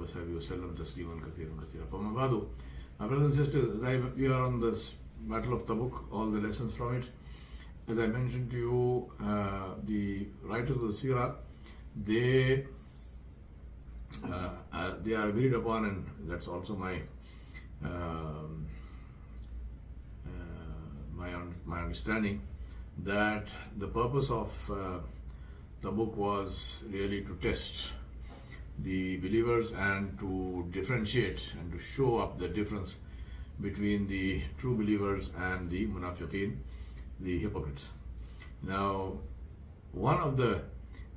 وصحبه وسلم تسليما كثيرا كثيرا. فما بعد, my brothers and sisters, as we are on this Battle of Tabuk, all the lessons from it. As I mentioned to you, the writers of the Sirah, they are agreed upon, and that's also my understanding, that the purpose of Tabuk was really to test the believers and to differentiate and to show up the difference between the true believers and the munafiqeen, the hypocrites. Now, one of the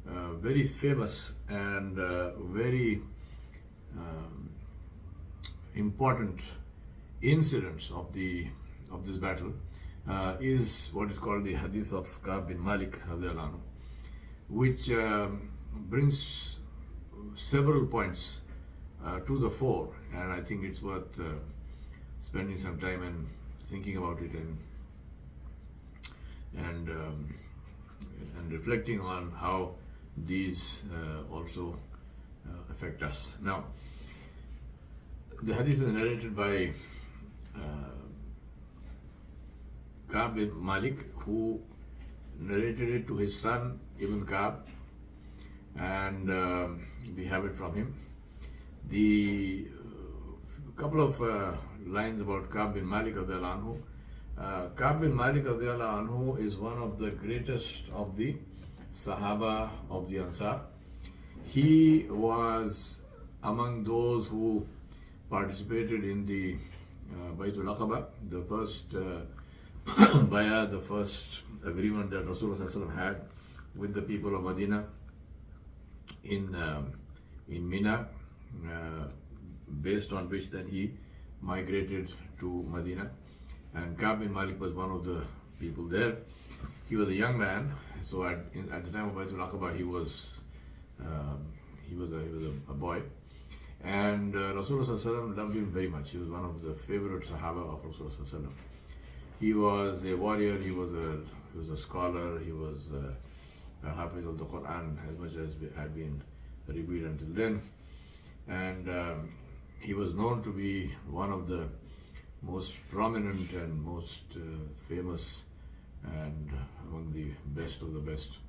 very famous and very important incidents of this battle is what is called the Hadith of Ka'b bin Malik radiallahu anhu, which brings several points to the fore, and I think it's worth spending some time and thinking about it and reflecting on how these also affect us. Now, the hadith is narrated by Ka'b bin Malik, who narrated it to his son Ibn Ka'b, and we have it from him. The couple of lines about Ka'b bin Malik radiallahu anhu. Ka'b bin Malik radiallahu anhu is one of the greatest of the Sahaba of the Ansar. He was among those who participated in the Baytul Aqaba, the first bayah, the first agreement that Rasulullah had with the people of Medina in Mina, based on which then he migrated to Medina. And Ka'b bin Malik was one of the people there. He was a young man, so at the time of Baytul Aqaba he was a boy, and Rasulullah loved him very much. He was one of the favorite Sahaba of Rasulullah. He was a warrior. He was a scholar. He was a Hafiz of the Quran, as much as had been revealed until then, and he was known to be one of the most prominent and most famous and among the best of the best.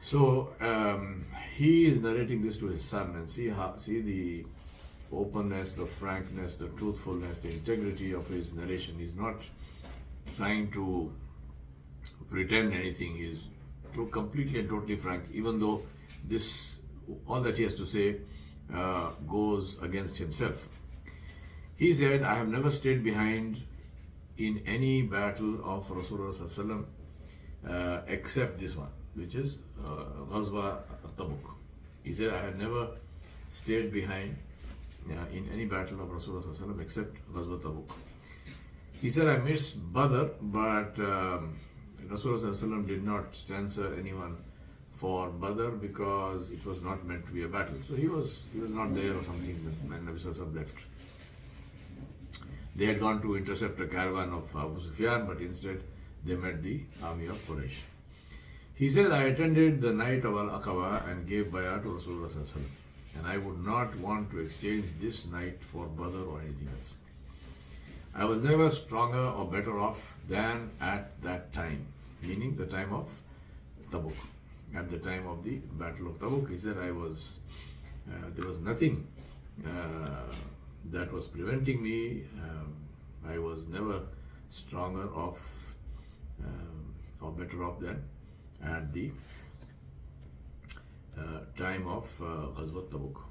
So he is narrating this to his son, and see the openness, the frankness, the truthfulness, the integrity of his narration. He's not trying to pretend anything. He's completely and totally frank, even though all that he has to say goes against himself. He said, I have never stayed behind in any battle of Rasulullah except this one, which is Ghazwa Tabuk. He said, I have never stayed behind in any battle of Rasulullah except Ghazwa Tabuk. He said, I missed Badr, but Rasulullah did not censor anyone for Badr because it was not meant to be a battle. So he was not there or something when Nabi Sallallahu Alaihi Wasallam left. They had gone to intercept a caravan of Abu Sufyan, but instead they met the army of Quraysh. He says, I attended the night of Al-Aqaba and gave bayah to Rasulullah Sallallahu Alaihi Wasallam, and I would not want to exchange this night for Badr or anything else. I was never stronger or better off than at that time, meaning the time of Tabuk. At the time of the Battle of Tabuk, he said, there was nothing that was preventing me. I was never stronger off or better off than at the time of Ghazwat Tabuk.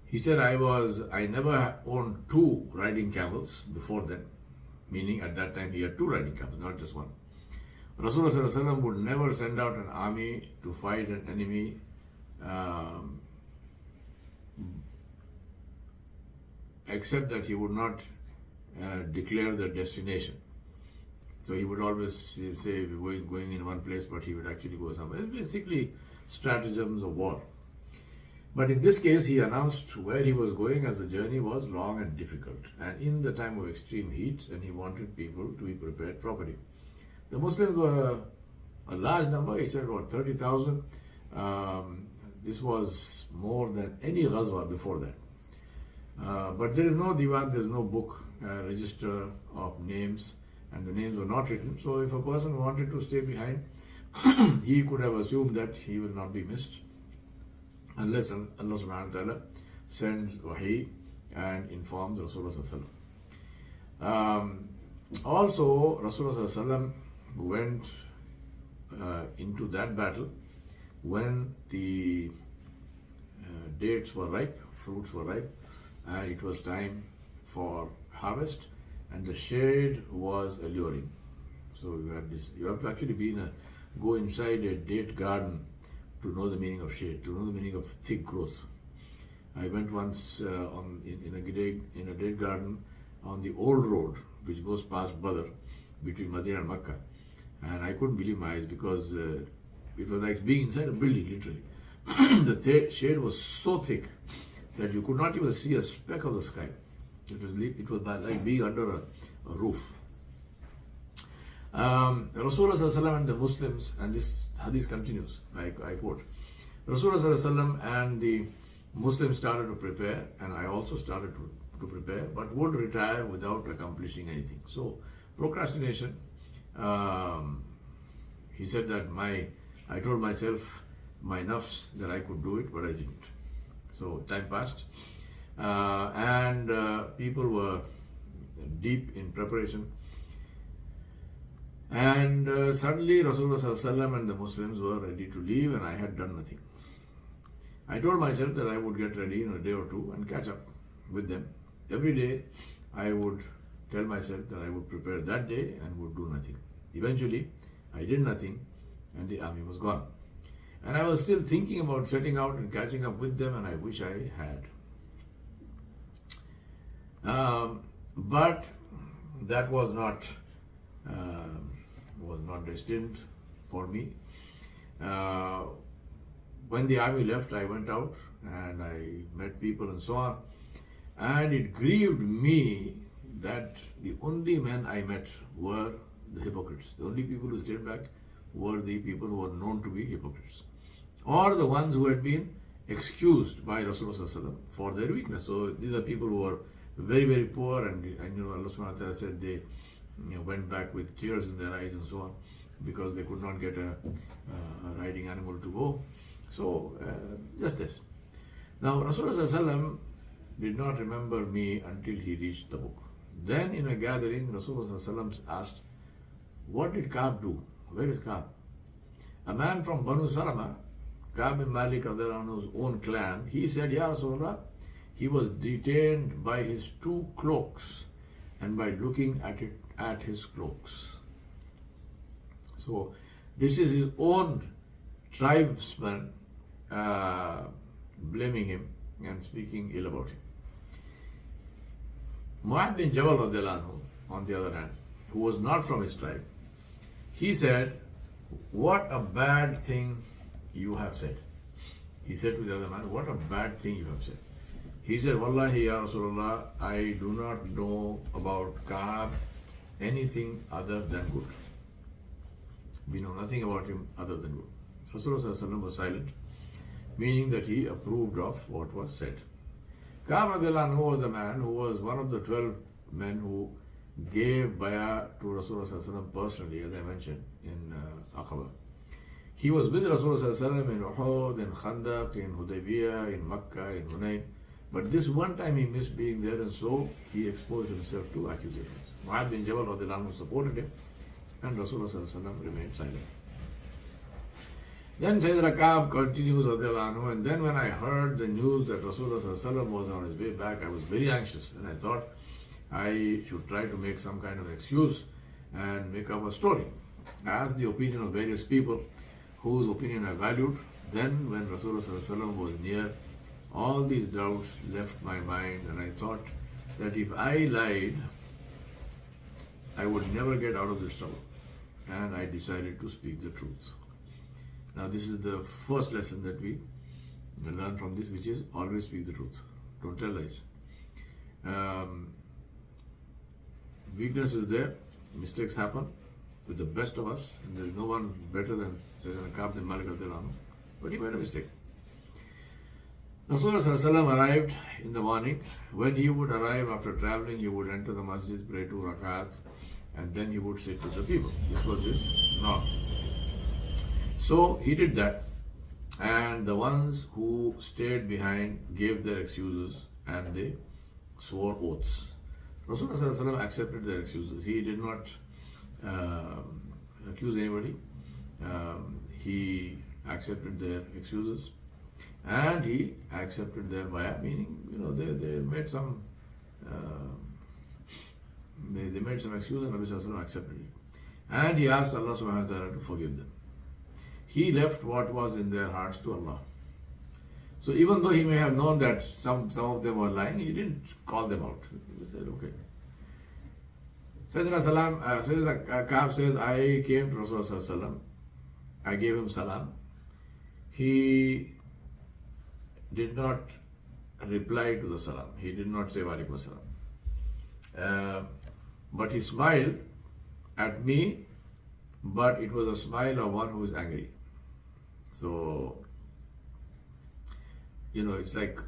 He said, I never owned 2 riding camels before then, meaning at that time he had 2 riding camels, not just one. Rasulullah would never send out an army to fight an enemy except that he would not declare the destination. So he would always say we're going in one place, but he would actually go somewhere. It's basically stratagems of war. But in this case, he announced where he was going, as the journey was long and difficult, and in the time of extreme heat, and he wanted people to be prepared properly. The Muslims were a large number. He said about 30,000. This was more than any ghazwa before that. But there is no diwan, there is no book, register of names, and the names were not written. So if a person wanted to stay behind, he could have assumed that he will not be missed unless Allah subhanahu wa ta'ala sends wahi and informs Rasulullah sallallahu alaihi wasallam. Also, Rasulullah sallallahu alaihi wasallam went into that battle when the dates were ripe, fruits were ripe, and it was time for harvest, and the shade was alluring. So you have to actually go inside a date garden to know the meaning of shade, to know the meaning of thick growth. I went once in a date garden on the old road which goes past Badr between Medina and Makkah, and I couldn't believe my eyes because it was like being inside a building, literally. The shade was so thick that you could not even see a speck of the sky. It was like being under a roof. Rasulullah and the Muslims, and this hadith continues, I quote, Rasulullah and the Muslims started to prepare, and I also started to prepare, but would retire without accomplishing anything. So, procrastination. He said that I told myself, my nafs, that I could do it, but I didn't. So time passed, and people were deep in preparation. And suddenly Rasulullah and the Muslims were ready to leave, and I had done nothing. I told myself that I would get ready in a day or two and catch up with them. Every day I would tell myself that I would prepare that day and would do nothing. Eventually, I did nothing, and the army was gone. And I was still thinking about setting out and catching up with them, and I wish I had. But that was not destined for me. When the army left, I went out and I met people and so on. And it grieved me that the only men I met were the hypocrites. The only people who stayed back were the people who were known to be hypocrites, or the ones who had been excused by Rasulullah for their weakness. So these are people who were very, very poor, and Allah subhanahu wa ta'ala said they went back with tears in their eyes and so on because they could not get a riding animal to go. So just this. Now Rasulullah did not remember me until he reached Tabuk. Then in a gathering, Rasulullah asked, "What did Ka'b do? Where is Ka'b?" A man from Banu Salama, Ka'b bin Malik Radhiyallahu own clan, he said, "Ya Rasulullah, he was detained by his two cloaks and by looking at his cloaks." So this is his own tribesman blaming him and speaking ill about him. Mu'adh bin Jabal Radhiyallahu, on the other hand, who was not from his tribe, he said, "What a bad thing you have said." He said to the other man, "What a bad thing you have said." He said, "Wallahi, Ya Rasulullah, I do not know about Ka'b anything other than good. We know nothing about him other than good." Rasulullah was silent, meaning that he approved of what was said. Ka'b Radhiyallahu anhu was a man who was one of the 12 men who gave bay'ah to Rasulullah personally, as I mentioned, in Aqaba. He was with Rasulullah in Uhud, in Khandaq, in Hudaybiyah, in Makkah, in Hunayn. But this one time he missed being there, and so he exposed himself to accusations. Mu'adh bin Jabal Radhiyallahu anhu supported him, and Rasulullah remained silent. Then Sayyidina Ka'b continues Radhiyallahu anhu, and then when I heard the news that Rasulullah was on his way back, I was very anxious, and I thought I should try to make some kind of excuse and make up a story. I asked the opinion of various people whose opinion I valued. Then when Rasulullah was near, all these doubts left my mind, and I thought that if I lied, I would never get out of this trouble. And I decided to speak the truth. Now this is the first lesson that we learn from this, which is always speak the truth. Don't tell lies. Weakness is there, mistakes happen, with the best of us, and there's no one better than Sayyidina Ka'b bin Malik radiallahu anhu. But he made a mistake. Rasulullah sallallahu alaihi wasallam arrived in the morning. When he would arrive after traveling, he would enter the masjid, pray 2 rakat, and then he would sit with the people. This was his norm. So he did that, and the ones who stayed behind gave their excuses and they swore oaths. Rasulullah sallallahu alaihi wasallam accepted their excuses. He did not accuse anybody. He accepted their excuses. And he accepted their bay'ah, meaning, they made some they made some excuse and Nabi Sallallahu Alaihi Wasallam accepted it. And he asked Allah Subhanahu wa Ta'ala to forgive them. He left what was in their hearts to Allah. So even though he may have known that some of them were lying, he didn't call them out. He said, okay. Sayyidina Ka'b says, I came to Rasulullah Sallallahu Alaihi Wasallam. I gave him salam. He did not reply to the salam. He did not say walaikum salam. But he smiled at me, but it was a smile of one who is angry. So, it's like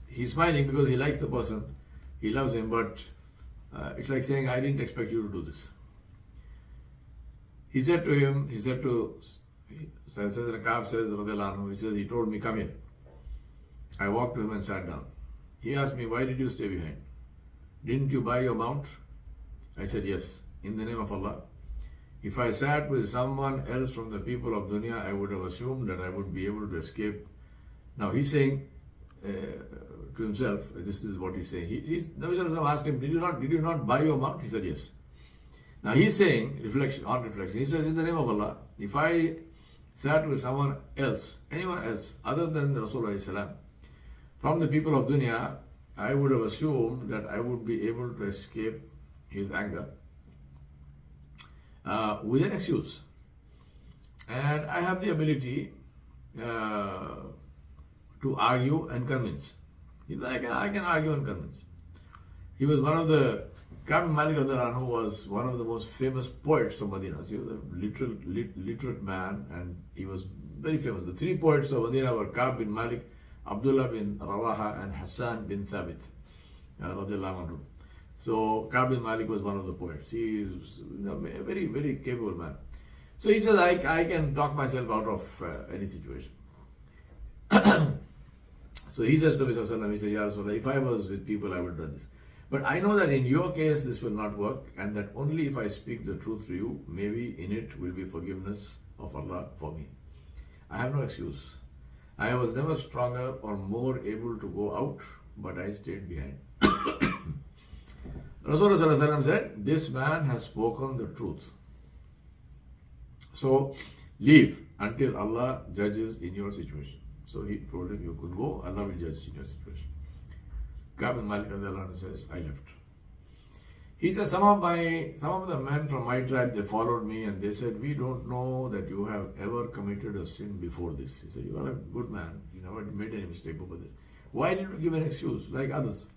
he's smiling because he likes the person, he loves him, but it's like saying, I didn't expect you to do this. He said to Sayyidina Ka'b says, radiallahu anhu, he says, he told me, come here. I walked to him and sat down. He asked me, why did you stay behind? Didn't you buy your mount? I said, yes, in the name of Allah. If I sat with someone else from the people of dunya, I would have assumed that I would be able to escape. Now he's saying to himself, this is what he's saying. Nabi Sallallahu Alaihi Wasallam asked him, did you not buy your mount? He said, yes. Now he's saying, on reflection, he says, in the name of Allah, if I sat with someone else, anyone else, other than the Rasulullah from the people of dunya, I would have assumed that I would be able to escape his anger with an excuse. And I have the ability to argue and convince. He said, I can argue and convince. He was one of the Ka'b bin Malik radiallahu anhu was one of the most famous poets of Medina. So he was a literate man, and he was very famous. The 3 poets of Medina were Ka'b bin Malik, Abdullah bin Rawaha, and Hassan bin Thabit radiallahu anhu. So Ka'b bin Malik was one of the poets. He is a very, very capable man. So he says, I can talk myself out of any situation. So he says to Nabi Sallallahu Alaihi Wasallam, he says, Ya Rasulullah, if I was with people, I would have done this. But I know that in your case, this will not work, and that only if I speak the truth to you, maybe in it will be forgiveness of Allah for me. I have no excuse. I was never stronger or more able to go out, but I stayed behind. Rasulullah Sallallahu Alaihi Wasallam said, this man has spoken the truth. So leave until Allah judges in your situation. So he told him, you could go, Allah will judge in your situation. Ka'b bin Malik says, I left. He says, some of the men from my tribe, they followed me and they said, we don't know that you have ever committed a sin before this. He said, you are a good man. You never made any mistake before this. Why did you give an excuse like others?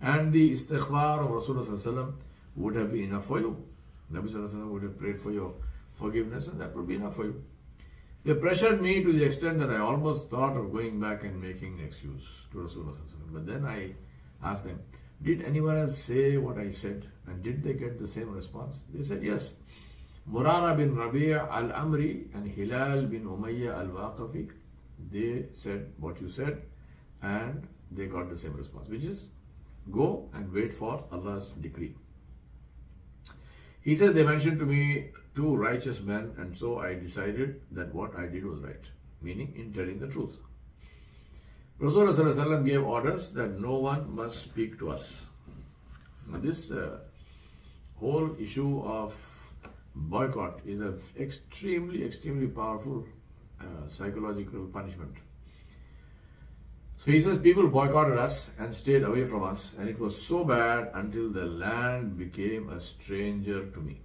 And the istighfar of Rasulullah would have been enough for you. Nabi Sallallahu Alaihi Wasallam would have prayed for your forgiveness, and that would be enough for you. They pressured me to the extent that I almost thought of going back and making an excuse to Rasulullah. But then I asked them, did anyone else say what I said? And did they get the same response? They said yes. Murara bin Rabi'a al-Amri and Hilal bin Umayyah al-Waqafi, they said what you said, and they got the same response, which is go and wait for Allah's decree. He says, they mentioned to me 2 righteous men, and so I decided that what I did was right, meaning in telling the truth. Rasulullah Sallallahu Alaihi Wasallam gave orders that no one must speak to us. Now this whole issue of boycott is an extremely, extremely powerful psychological punishment. So he says, people boycotted us and stayed away from us, and it was so bad until the land became a stranger to me.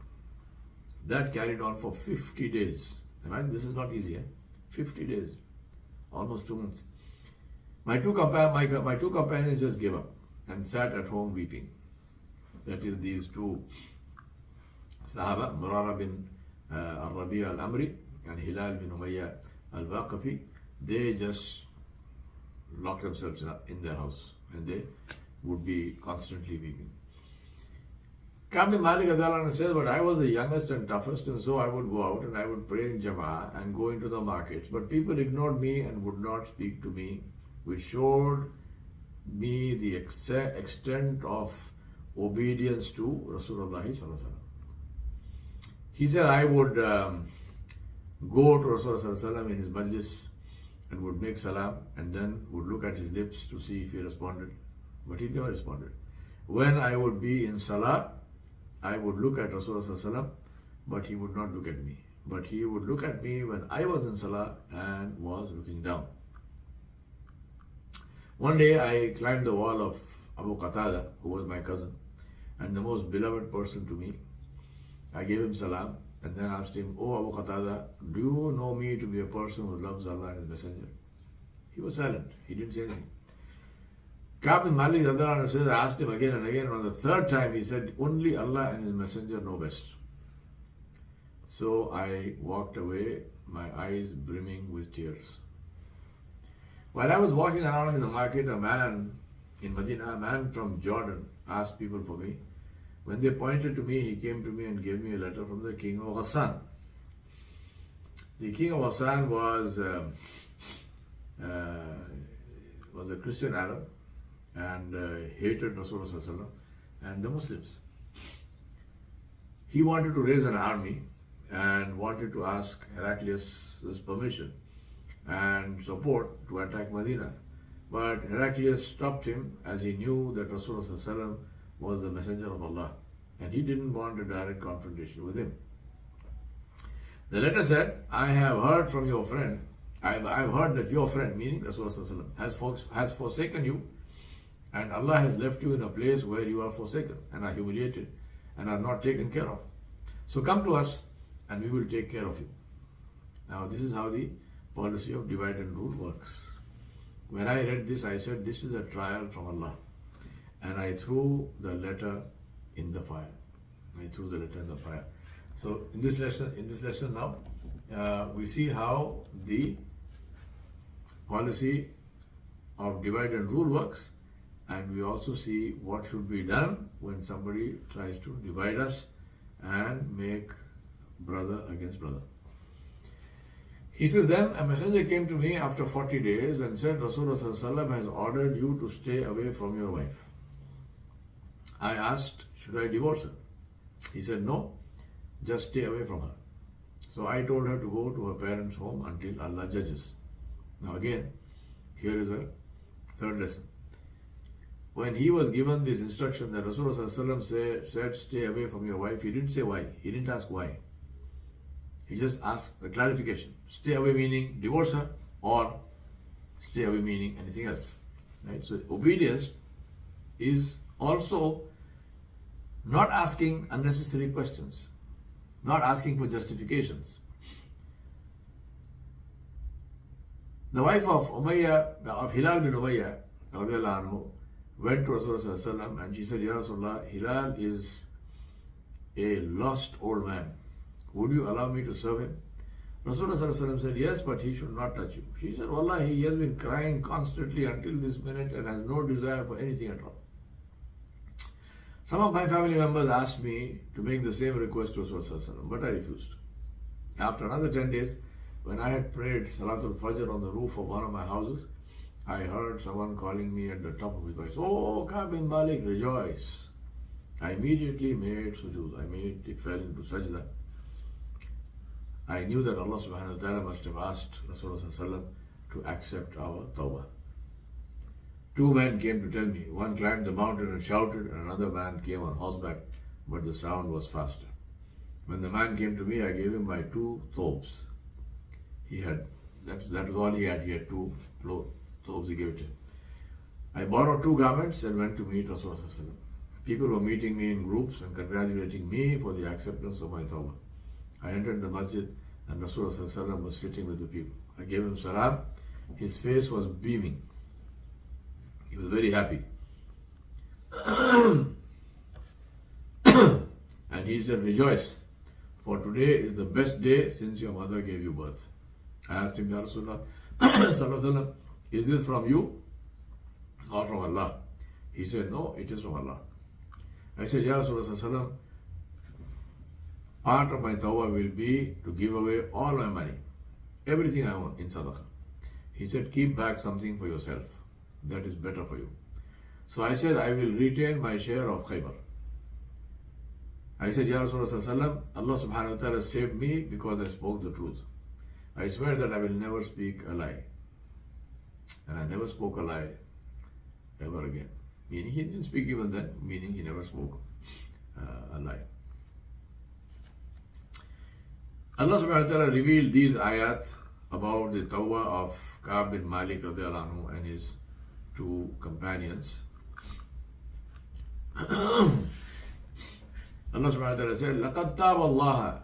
That carried on for 50 days. Imagine, this is not easy. 50 days, almost 2 months. My two companions just gave up and sat at home weeping. That is, these 2 Sahaba, Murara bin al-Rabi al-Amri and Hilal bin Umayyah al-Waqafi, they just locked themselves in their house and they would be constantly weeping. Ka'b bin Malik says, but I was the youngest and toughest, and so I would go out and I would pray in Jama'ah and go into the markets. But people ignored me and would not speak to me, which showed me the extent of obedience to Rasulullah. He said, I would go to Rasulullah in his majlis and would make salam and then would look at his lips to see if he responded. But he never responded. When I would be in salah, I would look at Rasulullah, but he would not look at me. But he would look at me when I was in salah and was looking down. One day I climbed the wall of Abu Qatada, who was my cousin and the most beloved person to me. I gave him salam and then asked him, Oh Abu Qatada, do you know me to be a person who loves Allah and His Messenger? He was silent. He didn't say anything. Ka'b bin Malik says, I asked him again and again, and on the third time he said, only Allah and His Messenger know best. So I walked away, my eyes brimming with tears. While I was walking around in the market, a man in Medina, a man from Jordan, asked people for me. When they pointed to me, he came to me and gave me a letter from the king of Ghassan. The king of Ghassan was a Christian Arab and hated Rasulullah and the Muslims. He wanted to raise an army and wanted to ask Heraclius' permission and support to attack Medina. But Heraclius stopped him as he knew that Rasulullah was the messenger of Allah and he didn't want a direct confrontation with him. The letter said, I have heard from your friend, I've heard that your friend, meaning Rasulullah, has forsaken you, and Allah has left you in a place where you are forsaken and are humiliated and are not taken care of. So come to us and we will take care of you. Now this is how the policy of divide and rule works. When I read this, I said, this is a trial from Allah. And I threw the letter in the fire. So in this lesson now, we see how the policy of divide and rule works, and we also see what should be done when somebody tries to divide us and make brother against brother. He says, then a messenger came to me after 40 days and said, Rasulullah has ordered you to stay away from your wife. I asked, should I divorce her? He said, no, just stay away from her. So I told her to go to her parents' home until Allah judges. Now again, here is a third lesson. When he was given this instruction that Rasulullah said, stay away from your wife, he didn't say why. He didn't ask why. He just asked the clarification. Stay away meaning divorce her, or stay away meaning anything else. Right? So obedience is also not asking unnecessary questions, not asking for justifications. The wife of Hilal bin Umayyah anhu, went to Rasulullah and she said, Ya Rasulullah, Hilal is a lost old man. Would you allow me to serve him? Rasulullah said, yes, but he should not touch you. She said, Wallah, he has been crying constantly until this minute and has no desire for anything at all. Some of my family members asked me to make the same request to Rasulullah, but I refused. After another 10 days, when I had prayed Salatul Fajr on the roof of one of my houses, I heard someone calling me at the top of his voice, Oh, Ka'b bin Malik, rejoice. I immediately made sujood. I immediately fell into sajda. I knew that Allah subhanahu wa ta'ala must have asked Rasulullah to accept our tawbah. Two men came to tell me. One climbed the mountain and shouted, and another man came on horseback, but the sound was faster. When the man came to me, I gave him my 2 thobes. That was all he had. He had 2 thobes, he gave it to him. I borrowed 2 garments and went to meet Rasulullah. People were meeting me in groups and congratulating me for the acceptance of my tawbah. I entered the masjid and Rasulullah was sitting with the people. I gave him salam. His face was beaming. He was very happy. And he said, rejoice. for today is the best day since your mother gave you birth. I asked him, Ya Rasulullah, Sallallahu Alaihi Wasallam, is this from you or from Allah? He said, no, it is from Allah. I said, Ya Rasulullah Sallallahu Alaihi Wasallam, part of my tawbah will be to give away all my money, everything I own in sadaqah. He said, keep back something for yourself. That is better for you. So I said, I will retain my share of Khaybar. I said, Ya Rasulullah, Allah subhanahu wa ta'ala saved me because I spoke the truth. I swear that I will never speak a lie. And I never spoke a lie ever again. Meaning he didn't speak even then, meaning he never spoke a lie. Allah subhanahu wa ta'ala revealed these ayat about the tawbah of Ka'b bin Malik radiallahu anhu and his two companions. Allah subhanahu wa ta'ala said, لَقَدْ تَابَ اللَّهَ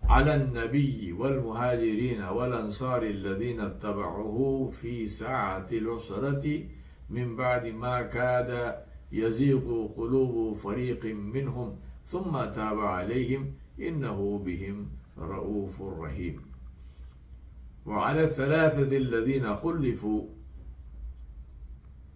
عَلَى النَّبِيِّ وَالْمُهَاجِرِينَ وَالْأَنصَارِ الَّذِينَ اتَّبَعُوهُ فِي سَاعَةِ الْعُسْرَةِ مِنْ بَعْدِ مَا كَادَ يَزِيغُ قُلُوبُ فَرِيقٍ مِّنْهُمْ ثُمَّ تَابَ عَلَيْهِمْ إِنَّهُ بِهِمْ رَءُوفٌ رَحِيمٌ وعلى الثلاثة الذين خلفوا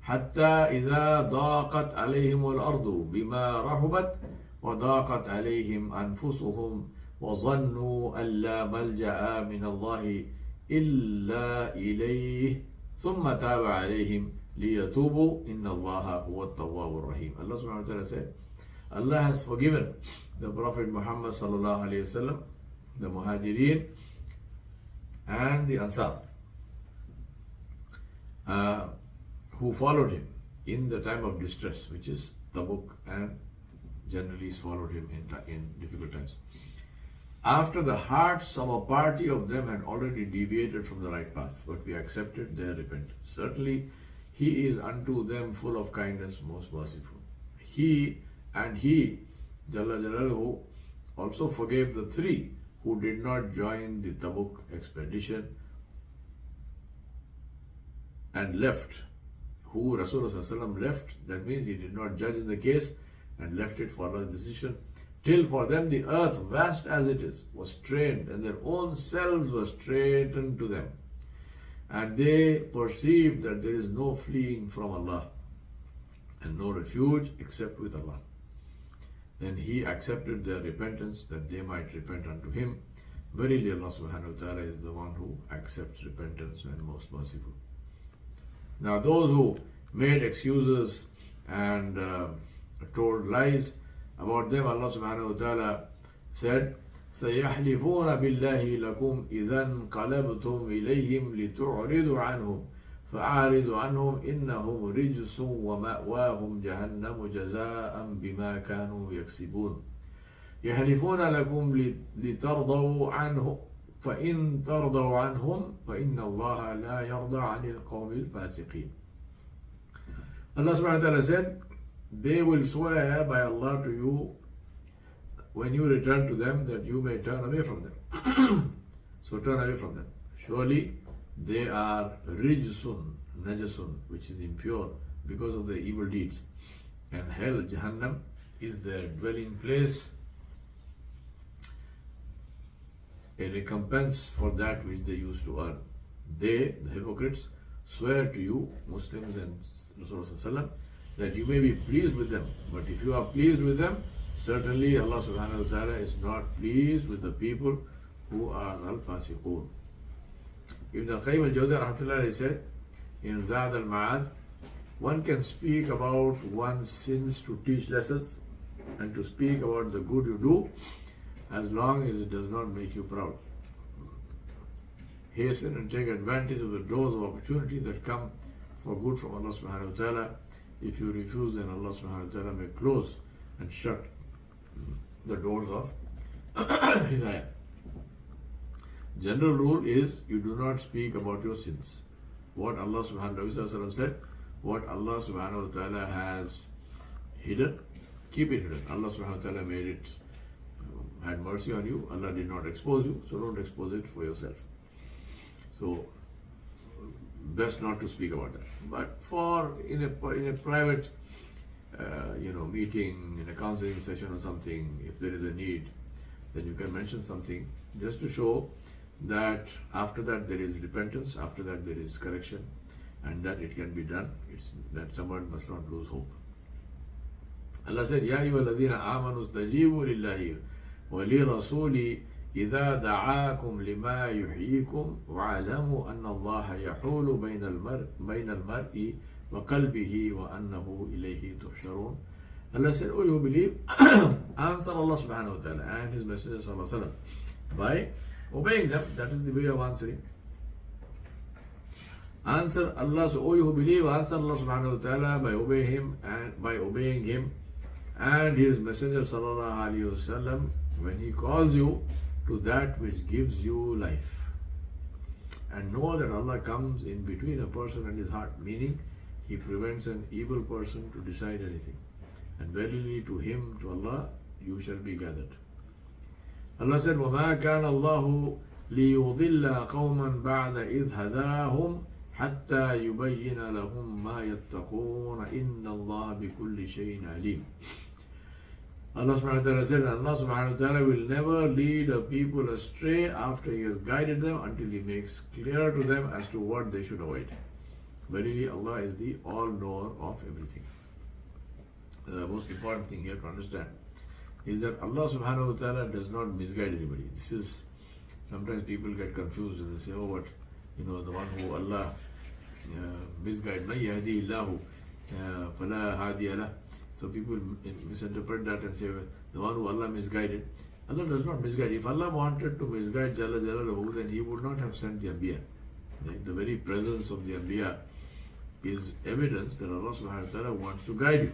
حتى إذا ضاقت عليهم الأرض بما رحبت وضاقت عليهم أنفسهم وظنوا أن لا ملجأ من الله إلا إليه ثم تاب عليهم ليتوبوا إن الله هو التواب الرحيم. Allah subhanahu wa ta'ala said, Allah has forgiven the Prophet Muhammad sallallahu alayhi wa sallam, the Muhajirin and the Ansar who followed him in the time of distress, which is Tabuk, and generally followed him in difficult times. After the hearts of a party of them had already deviated from the right path, but we accepted their repentance. Certainly, He is unto them full of kindness, most merciful. He, Jalla Jalaluhu, also forgave the three who did not join the Tabuk expedition and left, who Rasulullah left, that means he did not judge in the case and left it for Allah's decision, till for them the earth, vast as it is, was strained and their own selves were straightened to them. And they perceived that there is no fleeing from Allah and no refuge except with Allah. Then He accepted their repentance that they might repent unto Him. Verily Allah subhanahu wa ta'ala is the one who accepts repentance and most merciful. Now those who made excuses and told lies about them, Allah subhanahu wa ta'ala said, سَيَحْلِفُونَ بِاللَّهِ لَكُمْ إِذَا انْقَلَبْتُمْ إِلَيْهِمْ لِتُعْرِضُوا عَنْهُمْ فأعرض عنهم إنهم رجس ومأواهم جهنم جزاء بما كانوا يكسبون يحلفون لكم لترضوا عنه فإن ترضوا عنهم فإن الله لا يرضى عن القوم الفاسقين. Allah subhanahu wa ta'ala said, they will swear by Allah to you when you return to them that you may turn away from them. So turn away from them. Surely they are rijsun, najasun, which is impure because of their evil deeds. And hell, Jahannam, is their dwelling place, a recompense for that which they used to earn. They, the hypocrites, swear to you, Muslims and Rasulullah, that you may be pleased with them. But if you are pleased with them, certainly Allah subhanahu wa ta'ala is not pleased with the people who are al-fasiqun. Ibn al-Qayyim al-Jawziyya rahmatullah said in Zad al-Ma'ad, one can speak about one's sins to teach lessons and to speak about the good you do as long as it does not make you proud. Hasten and take advantage of the doors of opportunity that come for good from Allah subhanahu wa ta'ala. If you refuse, then Allah subhanahu wa ta'ala may close and shut the doors of hidayah. General rule is you do not speak about your sins. What Allah subhanahu wa ta'ala said, what Allah subhanahu wa ta'ala has hidden, keep it hidden. Allah subhanahu wa ta'ala made it, had mercy on you. Allah did not expose you, so don't expose it for yourself. So best not to speak about that. But for in a private meeting, in a counseling session or something, if there is a need, then you can mention something just to show that after that there is repentance, after that there is correction, and that it can be done. It's that someone must not lose hope. Allah said, Ya ayyuhalladhina amanu istajibu lillahi wa lirasuli إذا دعاكم لما يحييكم واعلموا أن الله يحول بين المرء وقلبه وأنه إليه تحشرون. Allah said, oh, you believe, answer Allah subhanahu wa ta'ala and His Messenger sallallahu alaihi wasallam by obeying them. That is the way of answering. Answer Allah, so, oh, you who believe, answer Allah subhanahu wa ta'ala by obeying Him and His Messenger sallallahu alaihi wasallam when He calls you to that which gives you life. And know that Allah comes in between a person and his heart, meaning He prevents an evil person to decide anything. And verily to Him, to Allah, you shall be gathered. Allah said, وَمَا كَانَ اللَّهُ لِيُضِلَّ قَوْمًا بَعْدَ إِذْ هَدَاهُمْ حَتَّى يُبَيِّنَ لَهُمْ مَا يَتَّقُونَ إِنَّ اللَّهَ بِكُلِّ شَيْءٍ عَلِيمٌ. Allah subhanahu wa ta'ala said, Allah subhanahu wa ta'ala will never lead a people astray after He has guided them until He makes clear to them as to what they should avoid. Verily, Allah is the all-knower of everything. The most important thing here to understand is that Allah subhanahu wa ta'ala does not misguide anybody. This is, sometimes people get confused and they say, oh, what, the one who Allah misguide, مَن يَهْدِهِ اللَّهُ فَلَا هَادِيَ لَهُ. So people misinterpret that and say, the one who Allah misguided. Allah does not misguide. If Allah wanted to misguide Jalla Jalaluhu, then He would not have sent the Anbiya. The very presence of the Anbiya is evidence that Allah subhanahu wa ta'ala wants to guide you.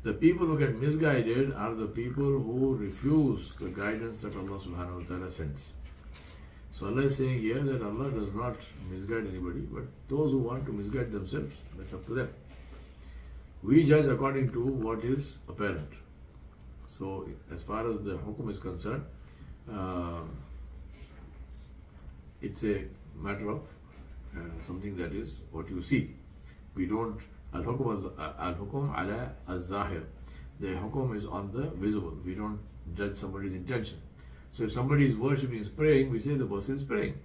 The people who get misguided are the people who refuse the guidance that Allah subhanahu wa ta'ala sends. So Allah is saying here that Allah does not misguide anybody, but those who want to misguide themselves, that's up to them. We judge according to what is apparent. So as far as the hukum is concerned, it's a matter of something that is what you see. We don't, al-hukum ala al-zahir. The hukum is on the visible. We don't judge somebody's intention. So if somebody is worshipping, is praying, we say the person is praying.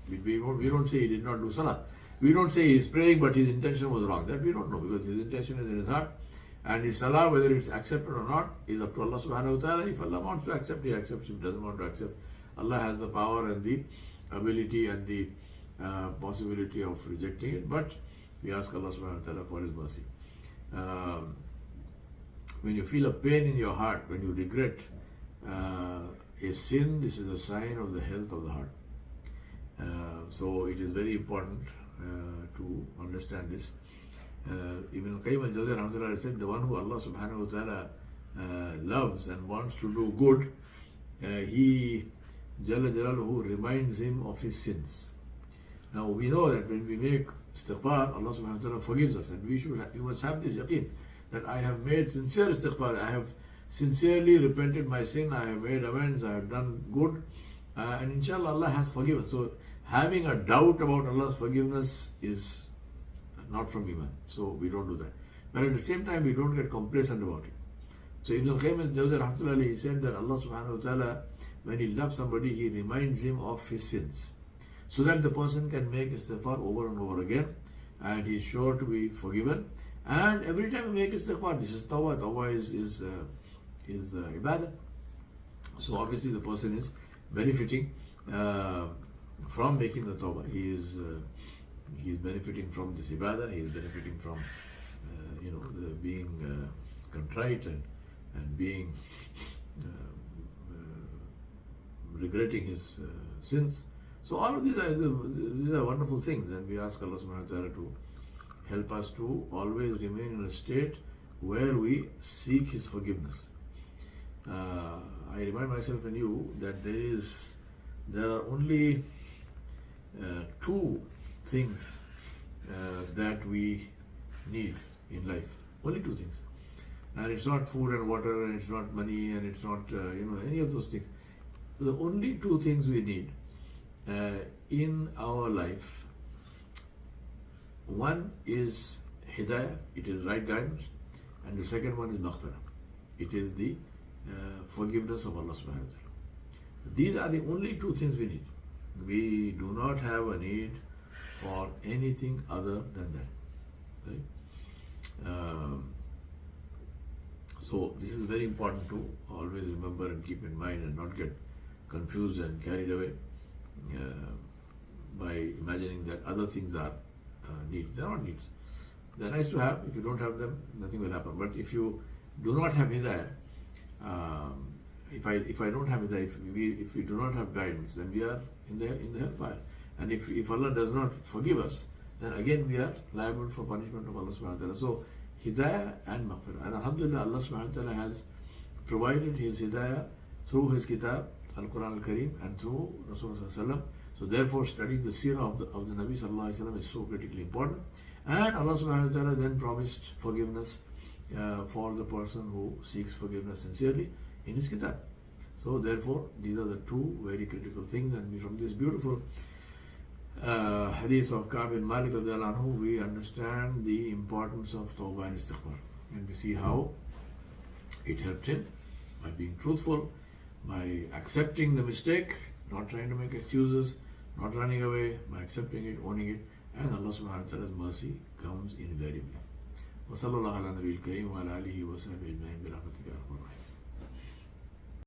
We don't say he did not do salah. We don't say he is praying but his intention was wrong. That we don't know, because his intention is in his heart. And his salah, whether it's accepted or not, is up to Allah subhanahu wa ta'ala. If Allah wants to accept, He accepts. If He doesn't want to accept, Allah has the power and the ability and the possibility of rejecting it. But we ask Allah subhanahu wa ta'ala for His mercy. When you feel a pain in your heart, when you regret a sin, this is a sign of the health of the heart. So it is very important to understand this. Ibn Qayyim al-Jawziyya said, the one who Allah subhanahu wa ta'ala loves and wants to do good, He, Jalla Jalaluhu, reminds him of his sins. Now we know that when we make istighfar, Allah subhanahu wa ta'ala forgives us, and we must have this yaqeen that I have made sincere istighfar, I have sincerely repented my sin, I have made amends, I have done good, and inshallah Allah has forgiven. So having a doubt about Allah's forgiveness is not from Iman. So we don't do that. But at the same time, we don't get complacent about it. So Ibn Qayyim al-Jawziyya rahmatullah, he said that Allah subhanahu wa ta'ala, when He loves somebody, He reminds him of his sins, so that the person can make istighfar over and over again, and he is sure to be forgiven. And every time we make istighfar, this is tawbah. Tawbah is ibadah. So obviously the person is benefiting from making the tawbah. He is benefiting from this ibadah. He is benefiting from being contrite and being regretting his sins. So all of these are wonderful things, and we ask Allah subhanahu wa ta'ala to help us to always remain in a state where we seek His forgiveness. I remind myself and you that there are only two things that we need in life. Only two things. And it's not food and water, and it's not money, and it's not any of those things. The only two things we need in our life, one is hidayah, it is right guidance, and the second one is maghfirah. It is the forgiveness of Allah subhanahu wa ta'ala. These are the only two things we need. We do not have a need for anything other than that. Right? So this is very important to always remember and keep in mind and not get confused and carried away by imagining that other things are needs. They are not needs. They're nice to have. If you don't have them, nothing will happen. But if you do not have hidayah, if I don't have hidayah, if we do not have guidance, then we are in the hellfire. And if Allah does not forgive us, then again we are liable for punishment of Allah subhanahu wa ta'ala. So hidayah and maghfirah. And alhamdulillah, Allah subhanahu wa ta'ala has provided His hidayah through His kitab, Al-Quran Al-Kareem, and through Rasulullah sallallahu alaihi wasallam. So therefore, studying the seerah of the Nabi sallallahu alaihi wasallam is so critically important. And Allah subhanahu wa ta'ala then promised forgiveness for the person who seeks forgiveness sincerely in His kitab. So therefore, these are the two very critical things. And from this beautiful hadith of Ka'b bin Malik radhiyallahu anhu, we understand the importance of tawbah and istighfar. And we see how it helped him by being truthful, by accepting the mistake, not trying to make excuses, not running away, by accepting it, owning it, and Allah subhanahu wa ta'ala's mercy comes invariably. وصلى الله على نبي الكريم وعلى آله وصحبه أجمعين برحمتك يا أرحم الراحمين.